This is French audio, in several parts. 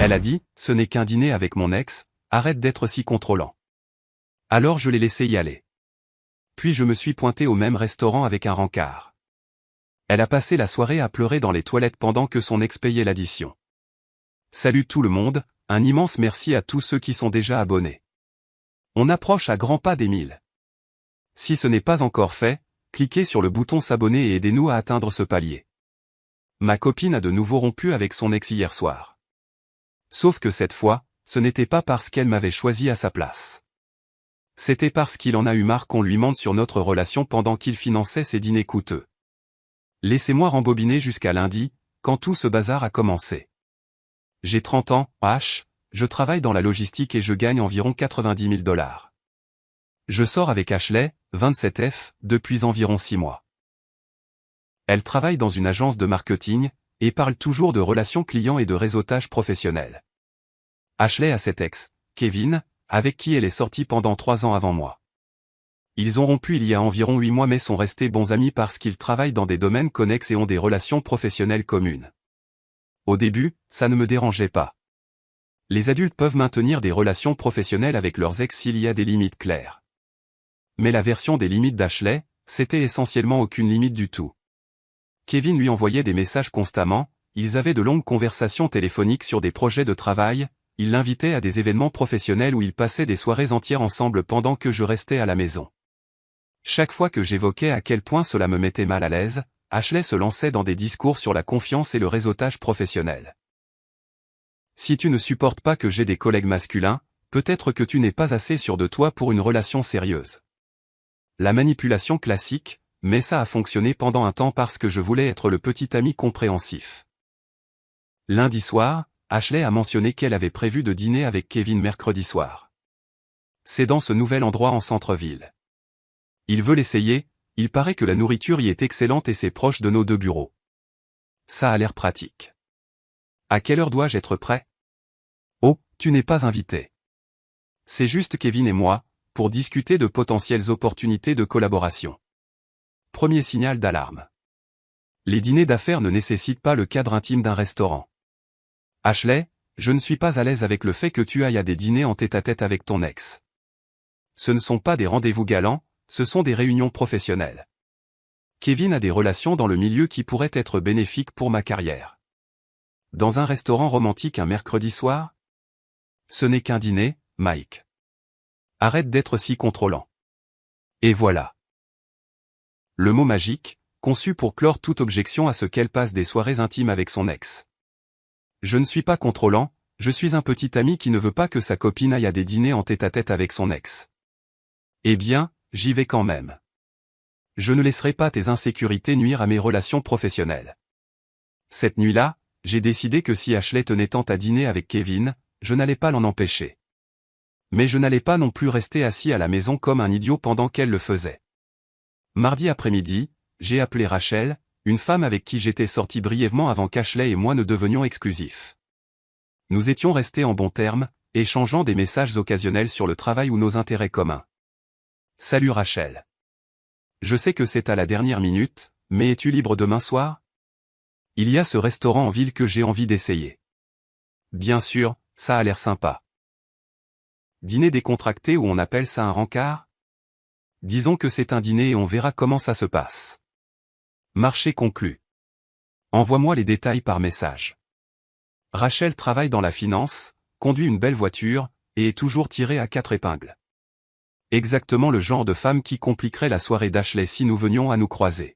Elle a dit, ce n'est qu'un dîner avec mon ex, arrête d'être si contrôlant. Alors je l'ai laissé y aller. Puis je me suis pointé au même restaurant avec un rencard. Elle a passé la soirée à pleurer dans les toilettes pendant que son ex payait l'addition. Salut tout le monde, un immense merci à tous ceux qui sont déjà abonnés. On approche à grands pas des 1000. Si ce n'est pas encore fait, cliquez sur le bouton s'abonner et aidez-nous à atteindre ce palier. Ma copine a de nouveau rompu avec son ex hier soir. Sauf que cette fois, ce n'était pas parce qu'elle m'avait choisi à sa place. C'était parce qu'il en a eu marre qu'on lui mente sur notre relation pendant qu'il finançait ses dîners coûteux. Laissez-moi rembobiner jusqu'à lundi, quand tout ce bazar a commencé. J'ai 30 ans, je travaille dans la logistique et je gagne environ 90 000 $. Je sors avec Ashley, 27F, depuis environ 6 mois. Elle travaille dans une agence de marketing, et parle toujours de relations clients et de réseautage professionnel. Ashley a cet ex, Kevin, avec qui elle est sortie pendant 3 ans avant moi. Ils ont rompu il y a environ 8 mois mais sont restés bons amis parce qu'ils travaillent dans des domaines connexes et ont des relations professionnelles communes. Au début, ça ne me dérangeait pas. Les adultes peuvent maintenir des relations professionnelles avec leurs ex s'il y a des limites claires. Mais la version des limites d'Ashley, c'était essentiellement aucune limite du tout. Kevin lui envoyait des messages constamment, ils avaient de longues conversations téléphoniques sur des projets de travail, il l'invitait à des événements professionnels où ils passaient des soirées entières ensemble pendant que je restais à la maison. Chaque fois que j'évoquais à quel point cela me mettait mal à l'aise, Ashley se lançait dans des discours sur la confiance et le réseautage professionnel. Si tu ne supportes pas que j'ai des collègues masculins, peut-être que tu n'es pas assez sûr de toi pour une relation sérieuse. La manipulation classique, mais ça a fonctionné pendant un temps parce que je voulais être le petit ami compréhensif. Lundi soir, Ashley a mentionné qu'elle avait prévu de dîner avec Kevin mercredi soir. C'est dans ce nouvel endroit en centre-ville. Il veut l'essayer, il paraît que la nourriture y est excellente et c'est proche de nos 2 bureaux. Ça a l'air pratique. À quelle heure dois-je être prêt? Oh, tu n'es pas invité. C'est juste Kevin et moi, pour discuter de potentielles opportunités de collaboration. Premier signal d'alarme. Les dîners d'affaires ne nécessitent pas le cadre intime d'un restaurant. Ashley, je ne suis pas à l'aise avec le fait que tu ailles à des dîners en tête-à-tête avec ton ex. Ce ne sont pas des rendez-vous galants, ce sont des réunions professionnelles. Kevin a des relations dans le milieu qui pourraient être bénéfiques pour ma carrière. Dans un restaurant romantique un mercredi soir? Ce n'est qu'un dîner, Mike. Arrête d'être si contrôlant. Et voilà. Le mot magique, conçu pour clore toute objection à ce qu'elle passe des soirées intimes avec son ex. Je ne suis pas contrôlant, je suis un petit ami qui ne veut pas que sa copine aille à des dîners en tête-à-tête avec son ex. Eh bien, j'y vais quand même. Je ne laisserai pas tes insécurités nuire à mes relations professionnelles. Cette nuit-là, j'ai décidé que si Ashley tenait tant à dîner avec Kevin, je n'allais pas l'en empêcher. Mais je n'allais pas non plus rester assis à la maison comme un idiot pendant qu'elle le faisait. Mardi après-midi, j'ai appelé Rachel, une femme avec qui j'étais sorti brièvement avant qu'Ashley et moi ne devenions exclusifs. Nous étions restés en bons termes, échangeant des messages occasionnels sur le travail ou nos intérêts communs. Salut Rachel. Je sais que c'est à la dernière minute, mais es-tu libre demain soir? Il y a ce restaurant en ville que j'ai envie d'essayer. Bien sûr, ça a l'air sympa. Dîner décontracté ou on appelle ça un rencard? Disons que c'est un dîner et on verra comment ça se passe. Marché conclu. Envoie-moi les détails par message. Rachel travaille dans la finance, conduit une belle voiture, et est toujours tirée à 4 épingles. Exactement le genre de femme qui compliquerait la soirée d'Ashley si nous venions à nous croiser.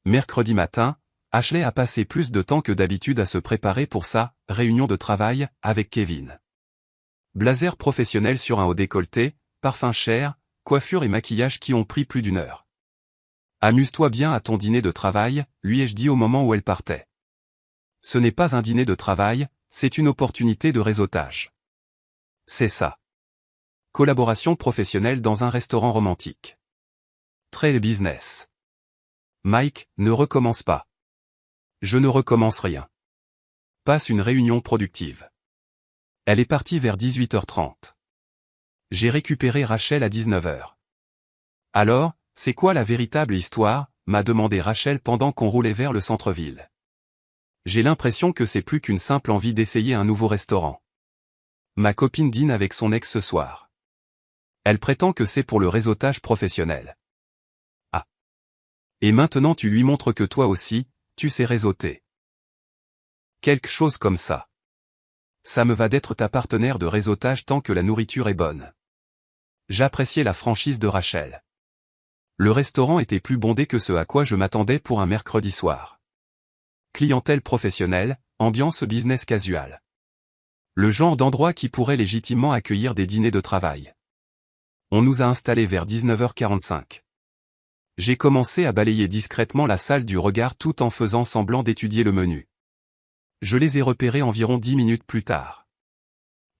Mercredi matin, Ashley a passé plus de temps que d'habitude à se préparer pour sa réunion de travail avec Kevin. Blazer professionnel sur un haut décolleté, parfum cher, coiffure et maquillage qui ont pris plus d'1 heure. Amuse-toi bien à ton dîner de travail, lui ai-je dit au moment où elle partait. Ce n'est pas un dîner de travail, c'est une opportunité de réseautage. C'est ça. Collaboration professionnelle dans un restaurant romantique. Très business. Mike, ne recommence pas. Je ne recommence rien. Passe une réunion productive. Elle est partie vers 18h30. J'ai récupéré Rachel à 19h. Alors, c'est quoi la véritable histoire, m'a demandé Rachel pendant qu'on roulait vers le centre-ville. J'ai l'impression que c'est plus qu'une simple envie d'essayer un nouveau restaurant. Ma copine dîne avec son ex ce soir. Elle prétend que c'est pour le réseautage professionnel. Ah. Et maintenant tu lui montres que toi aussi, tu sais réseauter. Quelque chose comme ça. Ça me va d'être ta partenaire de réseautage tant que la nourriture est bonne. J'appréciais la franchise de Rachel. Le restaurant était plus bondé que ce à quoi je m'attendais pour un mercredi soir. Clientèle professionnelle, ambiance business casual. Le genre d'endroit qui pourrait légitimement accueillir des dîners de travail. On nous a installés vers 19h45. J'ai commencé à balayer discrètement la salle du regard tout en faisant semblant d'étudier le menu. Je les ai repérés environ 10 minutes plus tard.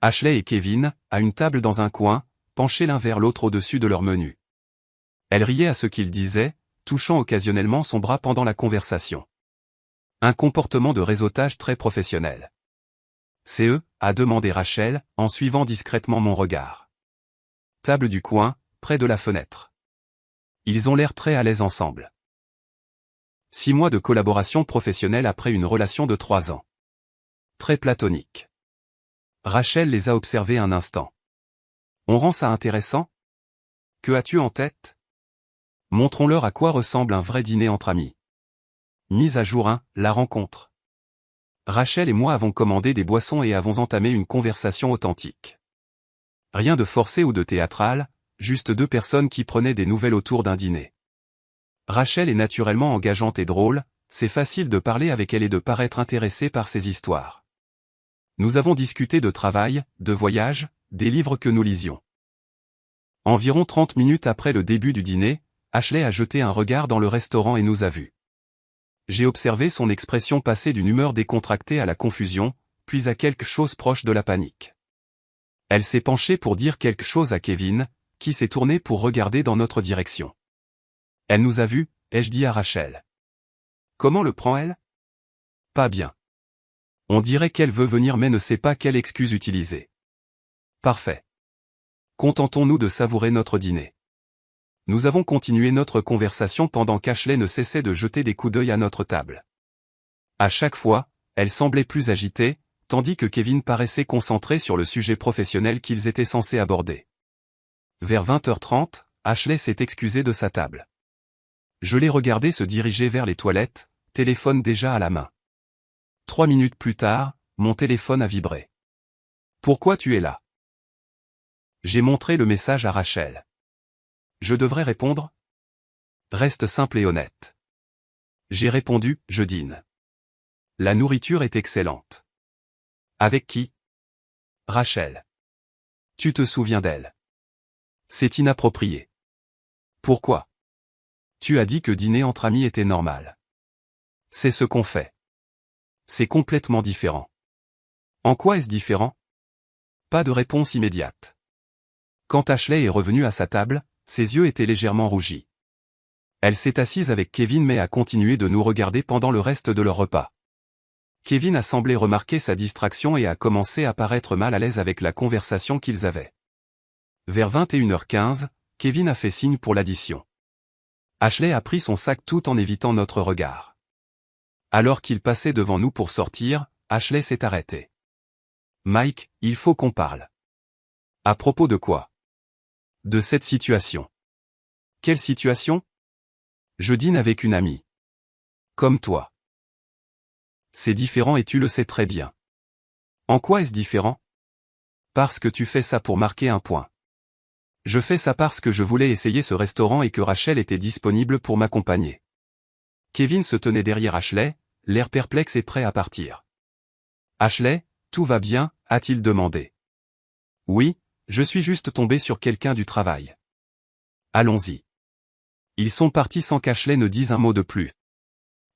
Ashley et Kevin, à une table dans un coin, penchés l'un vers l'autre au-dessus de leur menu. Elle riait à ce qu'il disait, touchant occasionnellement son bras pendant la conversation. Un comportement de réseautage très professionnel. C'est eux, a demandé Rachel, en suivant discrètement mon regard. Table du coin, près de la fenêtre. Ils ont l'air très à l'aise ensemble. 6 mois de collaboration professionnelle après une relation de 3 ans. Très platonique. Rachel les a observés un instant. On rend ça intéressant? Que as-tu en tête? Montrons-leur à quoi ressemble un vrai dîner entre amis. Mise à jour 1, la rencontre. Rachel et moi avons commandé des boissons et avons entamé une conversation authentique. Rien de forcé ou de théâtral, juste 2 personnes qui prenaient des nouvelles autour d'un dîner. Rachel est naturellement engageante et drôle, c'est facile de parler avec elle et de paraître intéressé par ses histoires. Nous avons discuté de travail, de voyage, des livres que nous lisions. Environ 30 minutes après le début du dîner, Ashley a jeté un regard dans le restaurant et nous a vus. J'ai observé son expression passer d'une humeur décontractée à la confusion, puis à quelque chose proche de la panique. Elle s'est penchée pour dire quelque chose à Kevin, qui s'est tourné pour regarder dans notre direction. Elle nous a vus, ai-je dit à Rachel. Comment le prend-elle? Pas bien. On dirait qu'elle veut venir mais ne sait pas quelle excuse utiliser. Parfait. Contentons-nous de savourer notre dîner. Nous avons continué notre conversation pendant qu'Ashley ne cessait de jeter des coups d'œil à notre table. À chaque fois, elle semblait plus agitée, tandis que Kevin paraissait concentré sur le sujet professionnel qu'ils étaient censés aborder. Vers 20h30, Ashley s'est excusée de sa table. Je l'ai regardé se diriger vers les toilettes, téléphone déjà à la main. 3 minutes plus tard, mon téléphone a vibré. Pourquoi tu es là? J'ai montré le message à Rachel. Je devrais répondre? Reste simple et honnête. J'ai répondu, je dîne. La nourriture est excellente. Avec qui? Rachel. Tu te souviens d'elle? C'est inapproprié. Pourquoi? Tu as dit que dîner entre amis était normal. C'est ce qu'on fait. C'est complètement différent. En quoi est-ce différent? Pas de réponse immédiate. Quand Ashley est revenue à sa table, ses yeux étaient légèrement rougis. Elle s'est assise avec Kevin mais a continué de nous regarder pendant le reste de leur repas. Kevin a semblé remarquer sa distraction et a commencé à paraître mal à l'aise avec la conversation qu'ils avaient. Vers 21h15, Kevin a fait signe pour l'addition. Ashley a pris son sac tout en évitant notre regard. Alors qu'il passait devant nous pour sortir, Ashley s'est arrêtée. Mike, il faut qu'on parle. À propos de quoi? De cette situation. Quelle situation? Je dîne avec une amie. Comme toi. C'est différent et tu le sais très bien. En quoi est-ce différent? Parce que tu fais ça pour marquer un point. Je fais ça parce que je voulais essayer ce restaurant et que Rachel était disponible pour m'accompagner. Kevin se tenait derrière Ashley, l'air perplexe et prêt à partir. Ashley, tout va bien, a-t-il demandé. Oui, je suis juste tombé sur quelqu'un du travail. Allons-y. Ils sont partis sans qu'Ashley ne dise un mot de plus.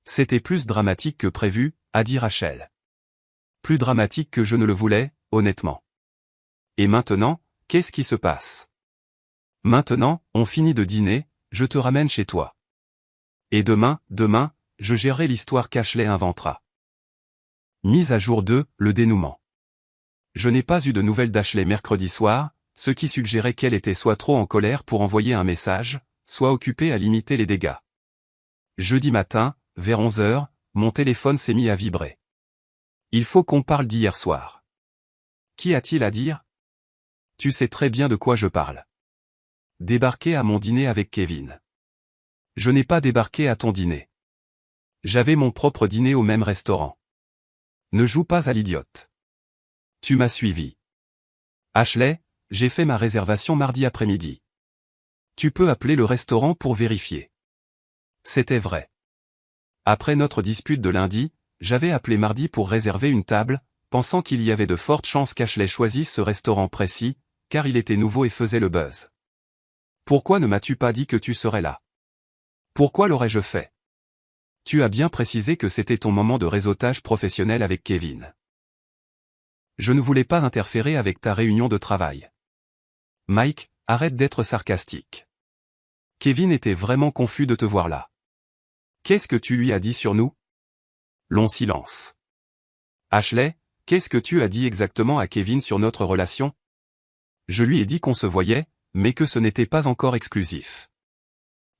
C'était plus dramatique que prévu, a dit Rachel. Plus dramatique que je ne le voulais, honnêtement. Et maintenant, qu'est-ce qui se passe? Maintenant, on finit de dîner, je te ramène chez toi. Et demain, je gérerai l'histoire qu'Ashley inventera. Mise à jour 2, le dénouement. Je n'ai pas eu de nouvelles d'Ashley mercredi soir, ce qui suggérait qu'elle était soit trop en colère pour envoyer un message, soit occupée à limiter les dégâts. Jeudi matin, vers 11h, mon téléphone s'est mis à vibrer. Il faut qu'on parle d'hier soir. Qu'y a-t-il à dire? Tu sais très bien de quoi je parle. Débarquer à mon dîner avec Kevin. Je n'ai pas débarqué à ton dîner. J'avais mon propre dîner au même restaurant. Ne joue pas à l'idiote. Tu m'as suivi. Ashley, j'ai fait ma réservation mardi après-midi. Tu peux appeler le restaurant pour vérifier. C'était vrai. Après notre dispute de lundi, j'avais appelé mardi pour réserver une table, pensant qu'il y avait de fortes chances qu'Ashley choisisse ce restaurant précis, car il était nouveau et faisait le buzz. Pourquoi ne m'as-tu pas dit que tu serais là? Pourquoi l'aurais-je fait? Tu as bien précisé que c'était ton moment de réseautage professionnel avec Kevin. Je ne voulais pas interférer avec ta réunion de travail. Mike, arrête d'être sarcastique. Kevin était vraiment confus de te voir là. Qu'est-ce que tu lui as dit sur nous? Long silence. Ashley, qu'est-ce que tu as dit exactement à Kevin sur notre relation? Je lui ai dit qu'on se voyait, mais que ce n'était pas encore exclusif.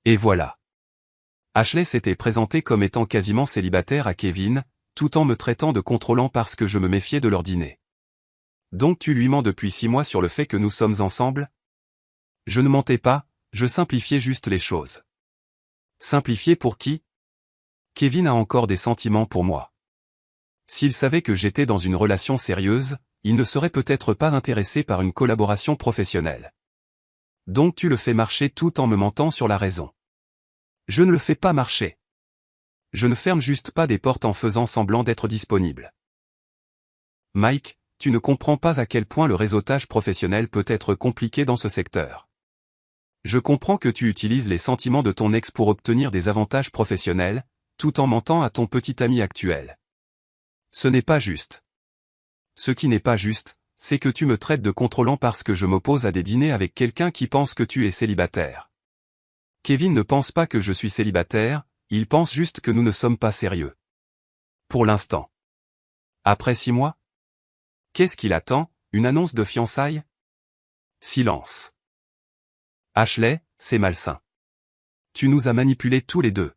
Et voilà. Ashley s'était présentée comme étant quasiment célibataire à Kevin, tout en me traitant de contrôlant parce que je me méfiais de leur dîner. Donc tu lui mens depuis 6 mois sur le fait que nous sommes ensemble? Je ne mentais pas, je simplifiais juste les choses. Simplifier pour qui? Kevin a encore des sentiments pour moi. S'il savait que j'étais dans une relation sérieuse, il ne serait peut-être pas intéressé par une collaboration professionnelle. Donc tu le fais marcher tout en me mentant sur la raison. Je ne le fais pas marcher. Je ne ferme juste pas des portes en faisant semblant d'être disponible. Mike, tu ne comprends pas à quel point le réseautage professionnel peut être compliqué dans ce secteur. Je comprends que tu utilises les sentiments de ton ex pour obtenir des avantages professionnels, tout en mentant à ton petit ami actuel. Ce n'est pas juste. Ce qui n'est pas juste, c'est que tu me traites de contrôlant parce que je m'oppose à des dîners avec quelqu'un qui pense que tu es célibataire. Kevin ne pense pas que je suis célibataire, il pense juste que nous ne sommes pas sérieux. Pour l'instant. Après 6 mois? Qu'est-ce qu'il attend, une annonce de fiançailles? Silence. Ashley, c'est malsain. Tu nous as manipulés tous les deux.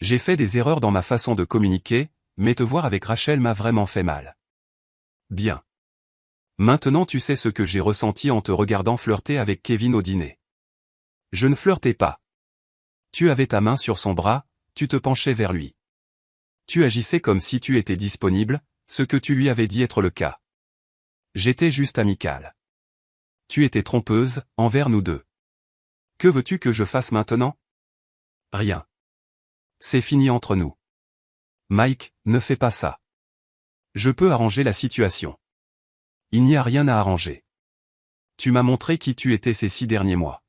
J'ai fait des erreurs dans ma façon de communiquer, mais te voir avec Rachel m'a vraiment fait mal. Bien. Maintenant tu sais ce que j'ai ressenti en te regardant flirter avec Kevin au dîner. Je ne flirtais pas. Tu avais ta main sur son bras, tu te penchais vers lui. Tu agissais comme si tu étais disponible, ce que tu lui avais dit être le cas. J'étais juste amical. Tu étais trompeuse, envers nous deux. Que veux-tu que je fasse maintenant? Rien. C'est fini entre nous. Mike, ne fais pas ça. Je peux arranger la situation. Il n'y a rien à arranger. Tu m'as montré qui tu étais ces 6 derniers mois.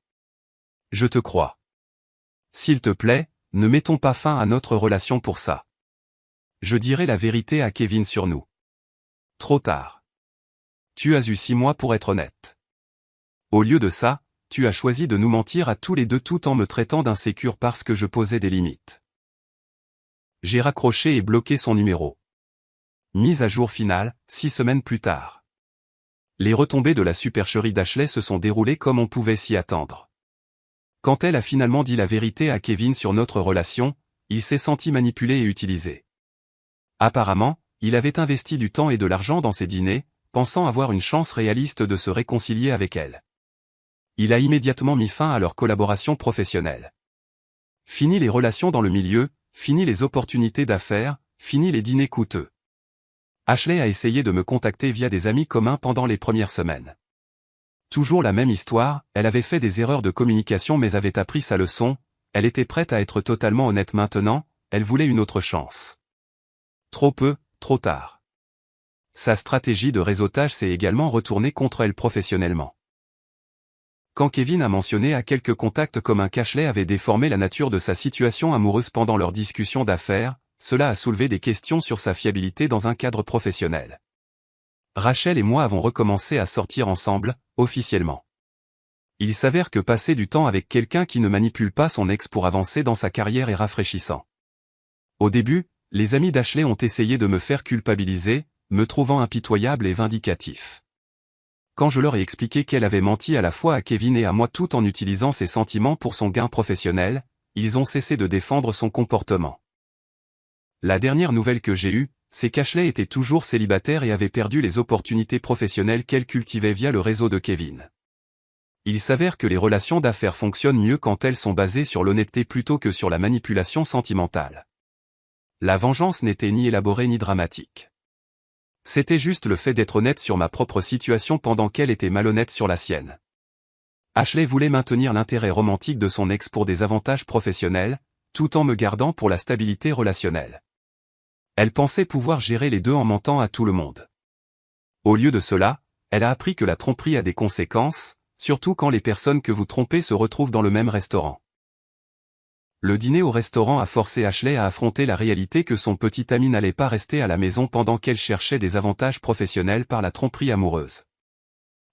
Je te crois. S'il te plaît, ne mettons pas fin à notre relation pour ça. Je dirai la vérité à Kevin sur nous. Trop tard. Tu as eu 6 mois pour être honnête. Au lieu de ça, tu as choisi de nous mentir à tous les deux tout en me traitant d'insécure parce que je posais des limites. J'ai raccroché et bloqué son numéro. Mise à jour finale, 6 semaines plus tard. Les retombées de la supercherie d'Ashley se sont déroulées comme on pouvait s'y attendre. Quand elle a finalement dit la vérité à Kevin sur notre relation, il s'est senti manipulé et utilisé. Apparemment, il avait investi du temps et de l'argent dans ses dîners, pensant avoir une chance réaliste de se réconcilier avec elle. Il a immédiatement mis fin à leur collaboration professionnelle. Fini les relations dans le milieu, fini les opportunités d'affaires, fini les dîners coûteux. Ashley a essayé de me contacter via des amis communs pendant les premières semaines. Toujours la même histoire, elle avait fait des erreurs de communication mais avait appris sa leçon, elle était prête à être totalement honnête maintenant, elle voulait une autre chance. Trop peu, trop tard. Sa stratégie de réseautage s'est également retournée contre elle professionnellement. Quand Kevin a mentionné à quelques contacts communs qu'Ashley avait déformé la nature de sa situation amoureuse pendant leur discussion d'affaires, cela a soulevé des questions sur sa fiabilité dans un cadre professionnel. Rachel et moi avons recommencé à sortir ensemble, officiellement. Il s'avère que passer du temps avec quelqu'un qui ne manipule pas son ex pour avancer dans sa carrière est rafraîchissant. Au début, les amis d'Ashley ont essayé de me faire culpabiliser, me trouvant impitoyable et vindicatif. Quand je leur ai expliqué qu'elle avait menti à la fois à Kevin et à moi tout en utilisant ses sentiments pour son gain professionnel, ils ont cessé de défendre son comportement. La dernière nouvelle que j'ai eue, c'est qu'Ashley était toujours célibataire et avait perdu les opportunités professionnelles qu'elle cultivait via le réseau de Kevin. Il s'avère que les relations d'affaires fonctionnent mieux quand elles sont basées sur l'honnêteté plutôt que sur la manipulation sentimentale. La vengeance n'était ni élaborée ni dramatique. C'était juste le fait d'être honnête sur ma propre situation pendant qu'elle était malhonnête sur la sienne. Ashley voulait maintenir l'intérêt romantique de son ex pour des avantages professionnels, tout en me gardant pour la stabilité relationnelle. Elle pensait pouvoir gérer les deux en mentant à tout le monde. Au lieu de cela, elle a appris que la tromperie a des conséquences, surtout quand les personnes que vous trompez se retrouvent dans le même restaurant. Le dîner au restaurant a forcé Ashley à affronter la réalité que son petit ami n'allait pas rester à la maison pendant qu'elle cherchait des avantages professionnels par la tromperie amoureuse.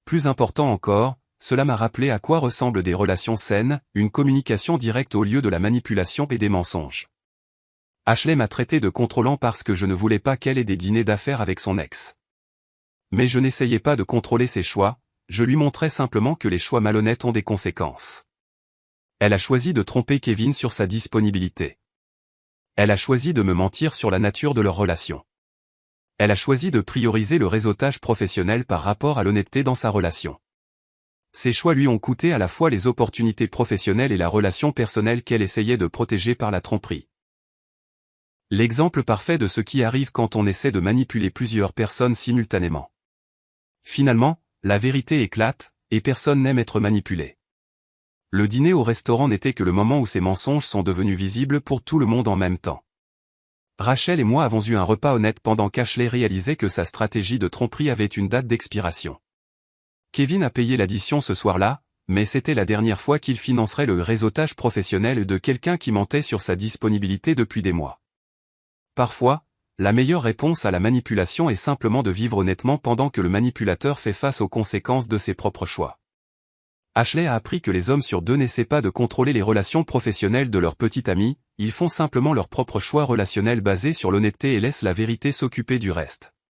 Plus important encore, cela m'a rappelé à quoi ressemblent des relations saines, une communication directe au lieu de la manipulation et des mensonges. Ashley m'a traité de contrôlant parce que je ne voulais pas qu'elle ait des dîners d'affaires avec son ex. Mais je n'essayais pas de contrôler ses choix, je lui montrais simplement que les choix malhonnêtes ont des conséquences. Elle a choisi de tromper Kevin sur sa disponibilité. Elle a choisi de me mentir sur la nature de leur relation. Elle a choisi de prioriser le réseautage professionnel par rapport à l'honnêteté dans sa relation. Ces choix lui ont coûté à la fois les opportunités professionnelles et la relation personnelle qu'elle essayait de protéger par la tromperie. L'exemple parfait de ce qui arrive quand on essaie de manipuler plusieurs personnes simultanément. Finalement, la vérité éclate, et personne n'aime être manipulé. Le dîner au restaurant n'était que le moment où ces mensonges sont devenus visibles pour tout le monde en même temps. Rachel et moi avons eu un repas honnête pendant qu'Ashley réalisait que sa stratégie de tromperie avait une date d'expiration. Kevin a payé l'addition ce soir-là, mais c'était la dernière fois qu'il financerait le réseautage professionnel de quelqu'un qui mentait sur sa disponibilité depuis des mois. Parfois, la meilleure réponse à la manipulation est simplement de vivre honnêtement pendant que le manipulateur fait face aux conséquences de ses propres choix. Ashley a appris que les hommes sur deux n'essaient pas de contrôler les relations professionnelles de leur petit ami, ils font simplement leurs propres choix relationnels basés sur l'honnêteté et laissent la vérité s'occuper du reste.